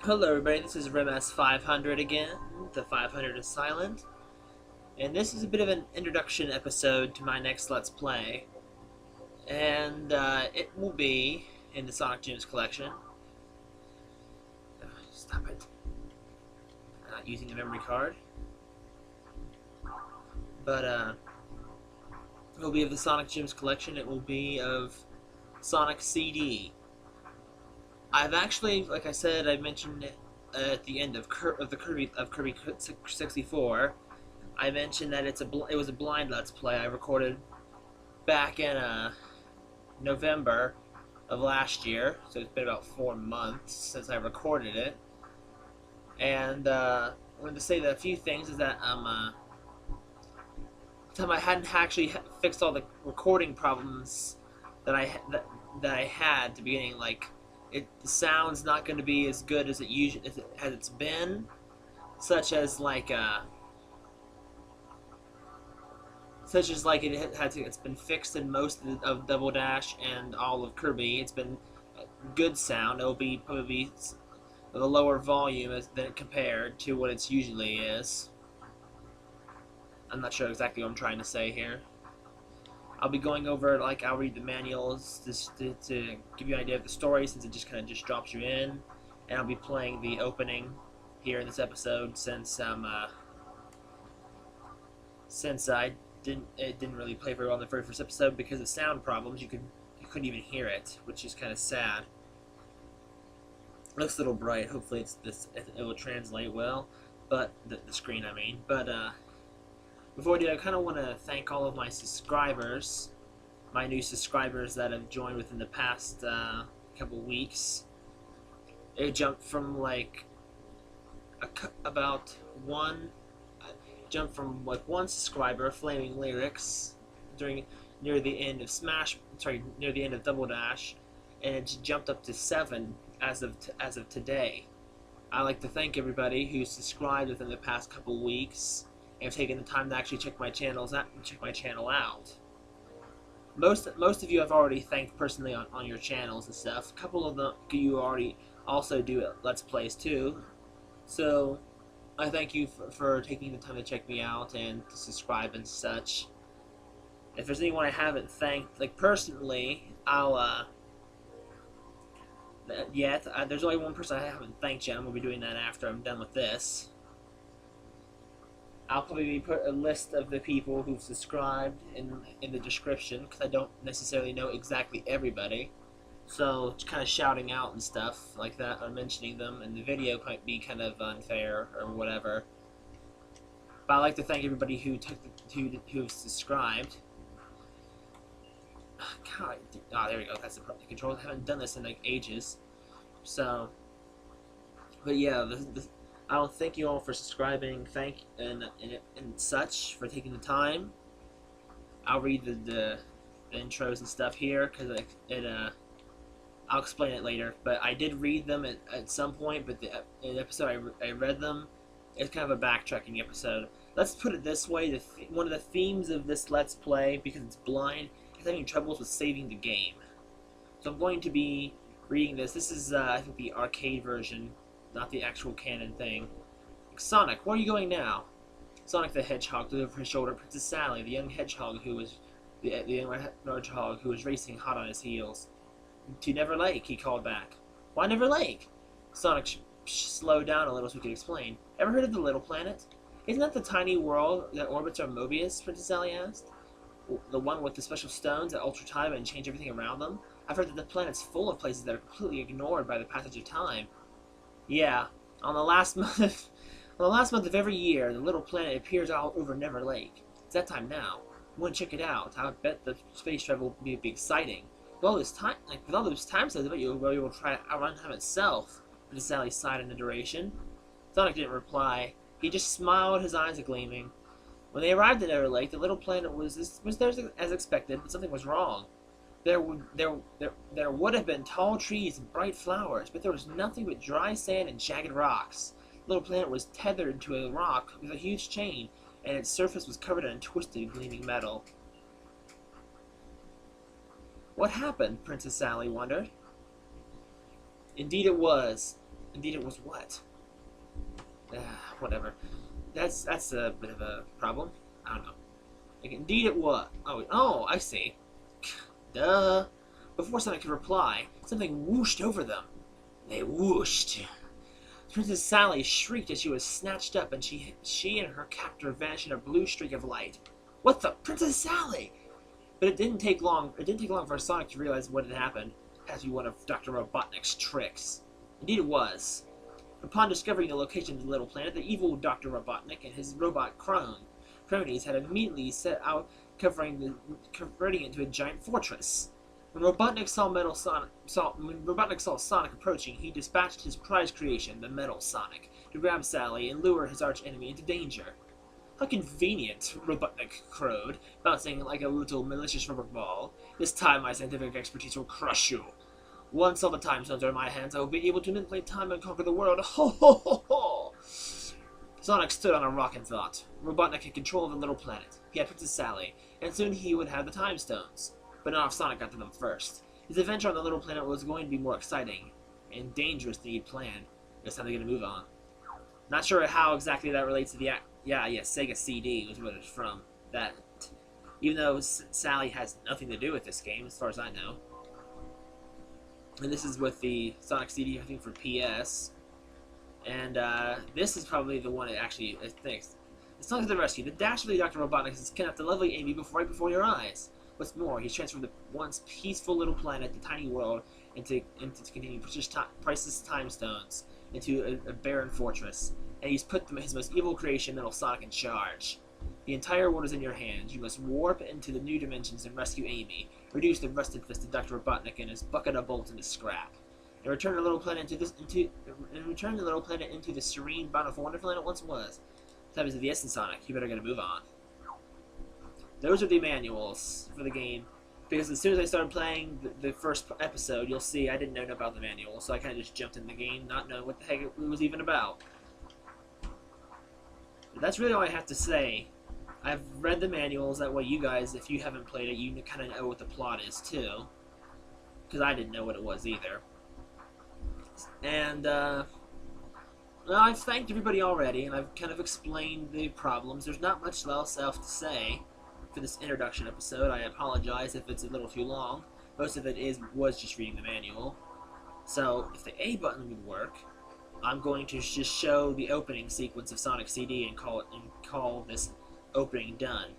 Hello everybody, this is RMS500 again. The 500 is silent. And this is a bit of an introduction episode to my next Let's Play. And it will be in the Sonic Gems collection. Stop it. I'm not using the memory card. But it will be of the Sonic Gems collection. It will be of Sonic CD. I've actually, like I said, I mentioned it at the end of Kirby 64. I mentioned that it was a blind Let's Play I recorded back in November of last year, so it's been about 4 months since I recorded it. And I wanted to say that a few things is that time I hadn't actually fixed all the recording problems that I had at the beginning, like. The sound's not going to be as good as it's been, such as it's been fixed in most of Double Dash and all of Kirby. It's been good sound. It'll be probably of a lower volume than compared to what it usually is. I'm not sure exactly what I'm trying to say here. I'll be going over, I'll read the manuals to give you an idea of the story, since it just kind of drops you in, and I'll be playing the opening here in this episode, since I didn't really play very well in the very first episode because of sound problems. You couldn't even hear it, which is kind of sad. It looks a little bright. Hopefully it will translate well, but the screen I mean, but before I do, I kind of want to thank all of my subscribers, my new subscribers that have joined within the past couple weeks. It jumped from one subscriber, Flaming Lyrics, near the end of Double Dash, and it jumped up to 7 as of today. I'd like to thank everybody who subscribed within the past couple weeks and have taken the time to actually check my channel out. Most of you I've already thanked personally on your channels and stuff. A couple of them you already also do Let's Plays too. So I thank you for taking the time to check me out and to subscribe and such. If there's anyone I haven't thanked, personally, there's only one person I haven't thanked yet. I'm gonna be doing that after I'm done with this. I'll probably put a list of the people who've subscribed in the description, because I don't necessarily know exactly everybody. So kind of shouting out and stuff like that, or mentioning them in the video might be kind of unfair or whatever. But I'd like to thank everybody who subscribed. God, there we go. That's the controls. I haven't done this in ages. So, but yeah, I want to thank you all for subscribing, and such, for taking the time. I'll read the intros and stuff here, because I'll explain it later. But I did read them at some point, but in the episode I read them. It's kind of a backtracking episode. Let's put it this way, one of the themes of this Let's Play, because it's blind, is having troubles with saving the game. So I'm going to be reading this. This is, I think, the arcade version, not the actual canon thing. Sonic, where are you going now? Sonic the Hedgehog looked over his shoulder at Princess Sally, the young hedgehog who was racing hot on his heels. To Never Lake, he called back. Why Never Lake? Sonic slowed down a little so he could explain. Ever heard of the Little Planet? Isn't that the tiny world that orbits our Mobius? Princess Sally asked. The one with the special stones that alter time and change everything around them? I've heard that the planet's full of places that are completely ignored by the passage of time. Yeah, on the last month of every year, the Little Planet appears all over Never Lake. It's that time now. I want to check it out. I bet the space travel will be exciting. With all those time zones, I bet you'll be able to try outrun time itself. Princess Sally sighed in adoration. Sonic didn't reply. He just smiled, his eyes gleaming. When they arrived at Never Lake, the Little Planet was there as expected, but something was wrong. There would have been tall trees and bright flowers, but there was nothing but dry sand and jagged rocks. The Little Planet was tethered to a rock with a huge chain, and its surface was covered in twisted, gleaming metal. What happened? Princess Sally wondered. Indeed it was. Indeed it was what? Whatever. That's a bit of a problem. I don't know. Like, indeed it was. Oh, I see. Duh. Before Sonic could reply, something whooshed over them. They whooshed. Princess Sally shrieked as she was snatched up, and she and her captor vanished in a blue streak of light. What the? Princess Sally! But it didn't take long. It didn't take long for Sonic to realize what had happened. It had to be one of Dr. Robotnik's tricks. Indeed it was. Upon discovering the location of the little planet, the evil Dr. Robotnik and his robot cronies had immediately set out converting it into a giant fortress. When Robotnik saw Sonic approaching, he dispatched his prize creation, the Metal Sonic, to grab Sally and lure his arch-enemy into danger. How convenient, Robotnik crowed, bouncing like a little malicious rubber ball. This time my scientific expertise will crush you. Once all the time zones are in my hands, I will be able to manipulate time and conquer the world. Ho ho ho ho! Sonic stood on a rock and thought. Robotnik had control of the little planet. He had Princess Sally, and soon he would have the time stones. But not if Sonic got to them first. His adventure on the little planet was going to be more exciting and dangerous than he'd planned. It's time to get a move on. Not sure how exactly that relates to the Sega CD was what it's from. That, even though Sally has nothing to do with this game, as far as I know. And this is with the Sonic CD, I think, for PS. And this is probably the one it actually thinks. It's Sonic to the rescue. The dastardly Dr. Robotnik has kidnapped the lovely Amy right before your eyes. What's more, he's transformed the once peaceful little planet, the tiny world, into containing priceless time stones, into a barren fortress. And he's put his most evil creation, Metal Sonic, in charge. The entire world is in your hands. You must warp into the new dimensions and rescue Amy, reduce the rusted-fisted Dr. Robotnik and his bucket of bolts into scrap, and return the little planet into the serene, bountiful wonderland it once was. Time is of the essence, Sonic. You better get a move on. Those are the manuals for the game, because as soon as I started playing the first episode, you'll see I didn't know about the manual, so I kind of just jumped in the game, not knowing what the heck it was even about. But that's really all I have to say. I've read the manuals, that way you guys, if you haven't played it, you kind of know what the plot is too, because I didn't know what it was either. And, well, I've thanked everybody already, and I've kind of explained the problems. There's not much else to say for this introduction episode. I apologize if it's a little too long. Most of it was just reading the manual. So, if the A button would work, I'm going to just show the opening sequence of Sonic CD and call this opening done.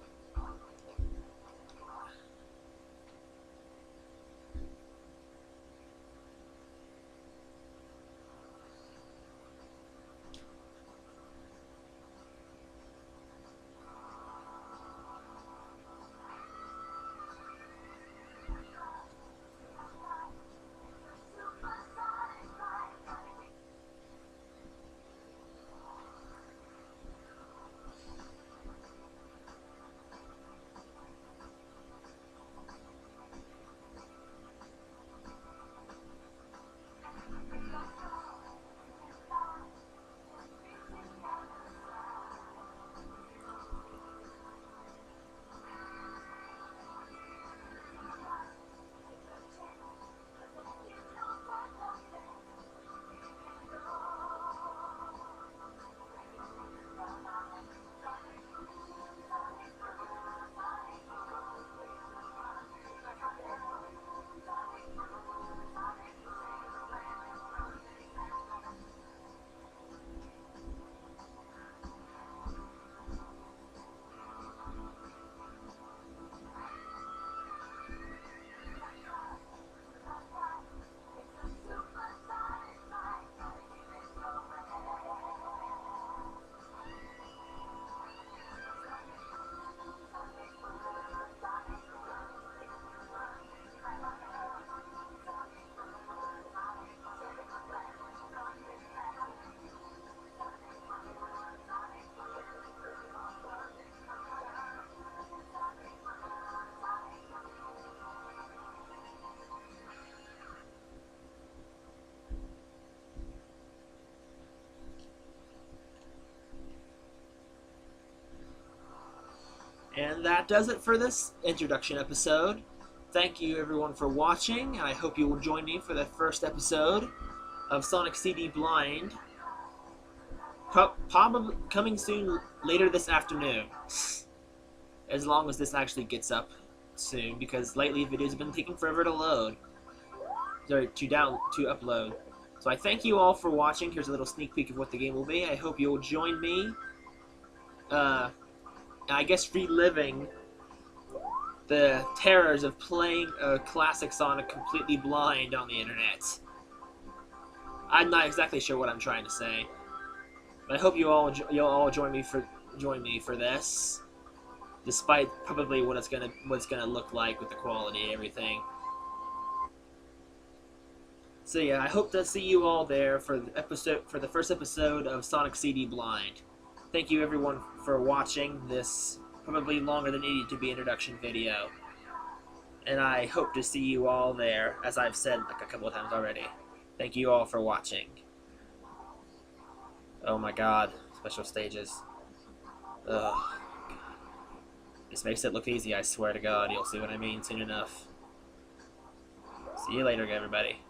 And that does it for this introduction episode. Thank you everyone for watching. I hope you will join me for the first episode. of Sonic CD Blind. Probably coming soon later this afternoon. As long as this actually gets up soon, because lately videos have been taking forever to load. Sorry, to upload. So I thank you all for watching. Here's a little sneak peek of what the game will be. I hope you'll join me. I guess reliving the terrors of playing a classic Sonic completely blind on the internet. I'm not exactly sure what I'm trying to say, but I hope you'll all join me for this, despite probably what it's gonna look like with the quality and everything. So yeah, I hope to see you all there for the first episode of Sonic CD Blind. Thank you everyone for watching this probably longer than needed to be introduction video. And I hope to see you all there, as I've said like a couple of times already. Thank you all for watching. Oh my god, special stages. Ugh. This makes it look easy, I swear to god. You'll see what I mean soon enough. See you later, everybody.